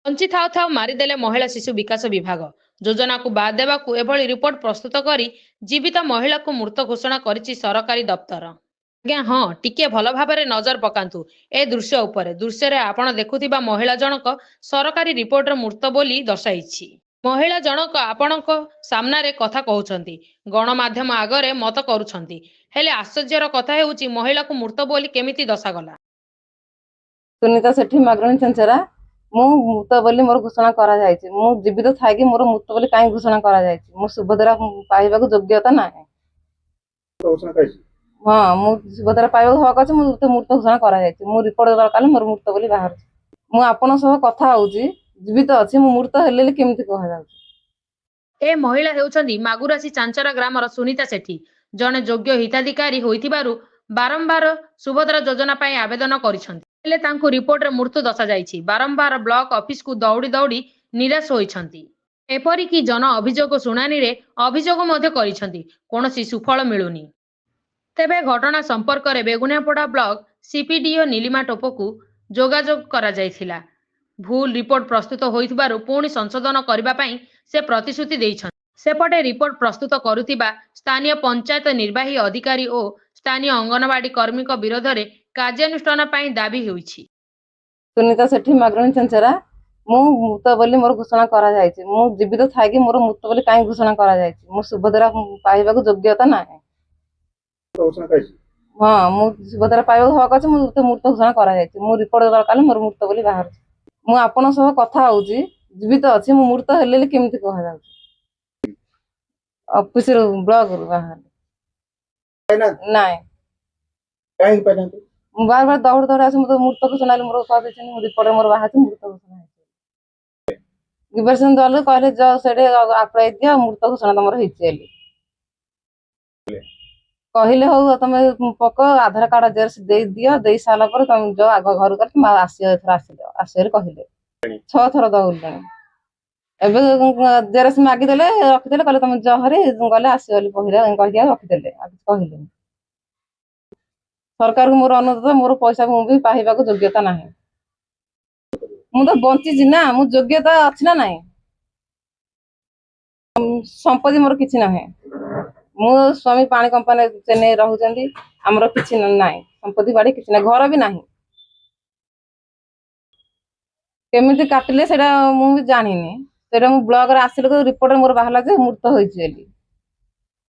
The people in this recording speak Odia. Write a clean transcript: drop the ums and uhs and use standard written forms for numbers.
ବଞ୍ଚି ଥାଉ ଥାଉ ମାରିଦେଲେ ମହିଳା ଶିଶୁ ବିକାଶ ବିଭାଗ। ଯୋଜନାକୁ ବାଦ୍ ଦେବାକୁ ଏଭଳି ରିପୋର୍ଟ ପ୍ରସ୍ତୁତ କରି ଜୀବିତ ମହିଳାକୁ ମୃତ ଘୋଷଣା କରିଛି ସରକାରୀ ଦପ୍ତର। ଆଜ୍ଞା ହଁ, ଟିକେ ଭଲ ଭାବରେ ନଜର ପକାନ୍ତୁ ଏ ଦୃଶ୍ୟ ଉପରେ। ଦୃଶ୍ୟରେ ଆପଣ ଦେଖୁଥିବା ମହିଳା ଜଣକ ସରକାରୀ ରିପୋର୍ଟରେ ମୃତ ବୋଲି ଦର୍ଶାଇଛି। ମହିଳା ଜଣକ ଆପଣଙ୍କ ସାମ୍ନାରେ କଥା କହୁଛନ୍ତି, ଗଣମାଧ୍ୟମ ଆଗରେ ମତ କରୁଛନ୍ତି। ହେଲେ ଆଶ୍ଚର୍ଯ୍ୟର କଥା ହେଉଛି ମହିଳାକୁ ମୃତ ବୋଲି କେମିତି ଦର୍ଶାଗଲା। ସୁନିତା ସେଠୀ ମାଗଣୀ ଚଞ୍ଚରା ମୁଁ ମୃତ ବୋଲି ମୋର ଘୋଷଣା କରାଯାଇଛି। ମୁଁ ଜୀବିତ ଥାଇକି ମୋର ମୃତ ବୋଲି କାହିଁ ଘୋଷଣା କରାଯାଇଛି? ମୁଁ ସୁଭଦ୍ରା ପାଇବାକୁ ଯୋଗ୍ୟତା ନାହିଁ। ହଁ, ମୁଁ ସୁଭଦ୍ରା ପାଇବାକୁ ହକ୍ ଅଛି। ମୁଁ ମୃତ ଘୋଷଣା କରାଯାଇଛି। ମୁଁ ରିପୋର୍ଟ ଦରକାର ମୋର ମୃତ ବୋଲି ବାହାରୁଛି। ମୁଁ ଆପଣଙ୍କ ସହ କଥା ହଉଛି, ଜୀବିତ ଅଛି। ମୁଁ ମୃତ ହେଲେ କେମିତି କୁହାଯାଉଛି? ଏ ମହିଳା ହେଉଛନ୍ତି ମାଗୁରାଶି ଚାଞ୍ଚରା ଗ୍ରାମର ସୁନିତା ସେଠୀ। ଜଣେ ଯୋଗ୍ୟ ହିତାଧିକାରୀ ହୋଇଥିବାରୁ ବାରମ୍ବାର ସୁଭଦ୍ରା ଯୋଜନା ପାଇଁ ଆବେଦନ କରିଛନ୍ତି। ହେଲେ ତାଙ୍କୁ ରିପୋର୍ଟରେ ମୃତ୍ୟୁ ଦର୍ଶାଯାଇଛି। ବାରମ୍ବାର ବ୍ଲକ ଅଫିସକୁ ଦୌଡ଼ି ଦୌଡ଼ି ନିରାଶ ହୋଇଛନ୍ତି। ଏପରିକି ଜନ ଅଭିଯୋଗ ଶୁଣାଣିରେ ଅଭିଯୋଗ ମଧ୍ୟ କରିଛନ୍ତି, କୌଣସି ସୁଫଳ ମିଳୁନି। ତେବେ ଘଟଣା ସମ୍ପର୍କରେ ବେଗୁନିଆପଡ଼ା ବ୍ଲକ ସିପିଡିଓ ନୀଳିମା ଟୋପକୁ ଯୋଗାଯୋଗ କରାଯାଇଥିଲା। ଭୁଲ ରିପୋର୍ଟ ପ୍ରସ୍ତୁତ ହୋଇଥିବାରୁ ପୁଣି ସଂଶୋଧନ କରିବା ପାଇଁ ସେ ପ୍ରତିଶ୍ରୁତି ଦେଇଛନ୍ତି। ସେପଟେ ରିପୋର୍ଟ ପ୍ରସ୍ତୁତ କରୁଥିବା ସ୍ଥାନୀୟ ପଞ୍ଚାୟତ ନିର୍ବାହୀ ଅଧିକାରୀ ଓ ସ୍ଥାନୀୟ ଅଙ୍ଗନବାଡି କର୍ମୀଙ୍କ ବିରୋଧରେ କାର୍ଯ୍ୟାନୁଷ୍ଠାନ ପାଇଁ ଦାବି ହୋଇଛି। ସୁନିତା ସେଠୀ ମାଗଣୀ ଚଞ୍ଚରା ମୁଁ ମୃତ ବୋଲି ମୋର ଘୋଷଣା କରାଯାଇଛି। ମୁଁ ଜୀବିତ ଥାଇକି ମୋର ମୃତ ବୋଲି କାହିଁ ଘୋଷଣା କରାଯାଇଛି? ମୁଁ ସୁଭଦ୍ରା ପାଇବାକୁ ଯୋଗ୍ୟତା ନାହିଁ। ହଁ, ମୁଁ ସୁଭଦ୍ରା ପାଇବାକୁ ହକ୍ ଅଛି। ମୁଁ ମୃତ ଘୋଷଣା କରାଯାଇଛି। ମୁଁ ରିପୋର୍ଟ ଦରକାର ମୋର ମୃତ ବୋଲି ବାହାରୁଛି। ମୁଁ ଆପଣଙ୍କ ସହ କଥା ହଉଛି, ଜୀବିତ ଅଛି। ମୁଁ ମୃତ ହେଲେ କେମିତି କୁହାଯାଉଛି? ଅଫିସରୁ ବ୍ଲକରୁ ବାହାରିଲି ନାଇଁ। ମୁଁ ବାର ବାର ଦୌଡ଼ି ଦୌଡ଼ି ଆସି ମୃତ ଘୋଷଣା ହେଲି। ମୋର କହିଦେଇଛନ୍ତି ମୁଁ ରିପୋର୍ଟରେ ମୋର ବାହାରିଛି ମୃତ ଘୋଷଣା ହେଇଛି। ଗିବେରସିଂ ଦଲରୁ କହିଲେ ସେଠି ଆପ୍ଲାଏ ଦିଅ, ମୃତ ଘୋଷଣା ତମର ହେଇଛି ବୋଲି କହିଲେ। ହଉ ତମେ ପକ ଆଧାର କାର୍ଡ ଜେରକ୍ସ ଦେଇଦିଅ। ଦେଇ ସାରିଲା ପରେ ତମେ ଯାଅ ଆଗ ଘରକୁ ତମେ ଆସିବ। ଏଥର ଆସିବ କହିଲେ 6 ଥର ଦୌଡ଼ିଲେଣି। ଏବେ ଜେରକ୍ସ ମାଗିଦେଲେ, ରଖିଦେଲେ, କହିଲେ ତମେ ଜହରେ ଗଲେ ଆସିବ ବୋଲି କହିକି ରଖିଦେଲେ। ଆଉ କିଛି କହିଲେନି। ସରକାରକୁ ମୋର ଅନୁରୋଧ, ମୋର ପଇସା ମୁଁ ବି ପାଇବାକୁ ଯୋଗ୍ୟତା ନାହିଁ। ମୁଁ ତ ବଞ୍ଚିଛି ନା, ମୁଁ ଯୋଗ୍ୟତା ଅଛି ନା ନାହିଁ? ସମ୍ପତ୍ତି ମୋର କିଛି ନାହିଁ। ମୋ ସ୍ୱାମୀ ପାଣି କମ୍ପାନୀ ଚେନ୍ନାଇ ରହୁଛନ୍ତି। ଆମର କିଛି ନାହିଁ, ସମ୍ପତ୍ତି ବାଡି କିଛି ନାହିଁ, ଘର ବି ନାହିଁ। କେମିତି କାଟିଲେ ସେଇଟା ମୁଁ ବି ଜାଣିନି। ସେଇଟା ମୁଁ ବ୍ଲକରେ ଆସିଲେ ରିପୋର୍ଟରେ ମୋର ବାହାରିଲା ଯେ ମୃତ ହୋଇଛି ବୋଲି।